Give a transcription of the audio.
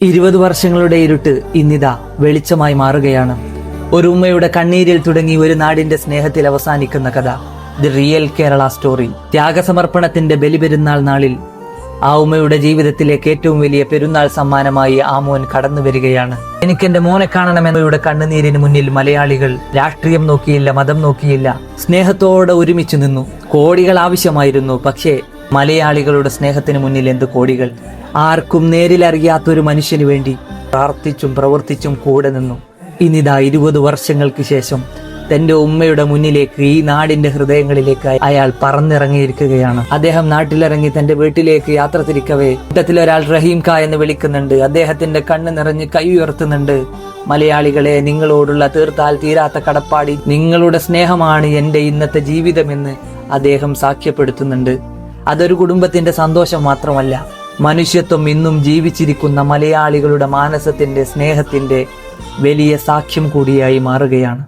20 വർഷങ്ങളുടെ ഇരുട്ട് ഇന്നിതാ വെളിച്ചമായി മാറുകയാണ്. ഒരു ഉമ്മയുടെ കണ്ണീരിൽ തുടങ്ങി ഒരു നാടിന്റെ സ്നേഹത്തിൽ അവസാനിക്കുന്ന കഥ. The real Kerala story. ത്യാഗസമർപ്പണത്തിന്റെ ബലിപെരുന്നാൾ നാളിൽ ആ ഉമ്മയുടെ ജീവിതത്തിലേക്ക് ഏറ്റവും വലിയ പെരുന്നാൾ സമ്മാനമായി ആ മോൻ കടന്നു വരികയാണ്. എനിക്കെന്റെ മോനെ കാണണമെന്നവയുടെ കണ്ണുനീരിന് മുന്നിൽ മലയാളികൾ രാഷ്ട്രീയം നോക്കിയില്ല, മതം നോക്കിയില്ല, സ്നേഹത്തോടെ ഒരുമിച്ച് നിന്നു. കോടികൾ ആവശ്യമായിരുന്നു, പക്ഷേ മലയാളികളുടെ സ്നേഹത്തിന് മുന്നിൽ എന്ത് കോടികൾ. ആർക്കും നേരിലറിയാത്തൊരു മനുഷ്യന് വേണ്ടി പ്രാർത്ഥിച്ചും പ്രവർത്തിച്ചും കൂടെ നിന്നു. ഇനിതാ 20 വർഷങ്ങൾക്ക് ശേഷം തന്റെ ഉമ്മയുടെ മുന്നിലേക്ക്, ഈ നാടിന്റെ ഹൃദയങ്ങളിലേക്ക് അയാൾ പറന്നിറങ്ങിയിരിക്കുകയാണ്. അദ്ദേഹം നാട്ടിലിറങ്ങി തന്റെ വീട്ടിലേക്ക് യാത്ര തിരിക്കവേ കൂട്ടത്തിലൊരാൾ റഹീം ക എന്ന് വിളിക്കുന്നുണ്ട്. അദ്ദേഹത്തിന്റെ കണ്ണ് നിറഞ്ഞ് കൈ ഉയർത്തുന്നുണ്ട്. മലയാളികളെ, നിങ്ങളോടുള്ള തീർത്താൽ തീരാത്ത കടപ്പാടി, നിങ്ങളുടെ സ്നേഹമാണ് എന്റെ ഇന്നത്തെ ജീവിതമെന്ന് അദ്ദേഹം സാക്ഷ്യപ്പെടുത്തുന്നുണ്ട്. അതൊരു കുടുംബത്തിന്റെ സന്തോഷം മാത്രമല്ല, മനുഷ്യത്വം ഇന്നും ജീവിച്ചിരിക്കുന്ന മലയാളികളുടെ മാനസത്തിന്റെ, സ്നേഹത്തിന്റെ വലിയ സാക്ഷ്യം കൂടിയായി മാറുകയാണ്.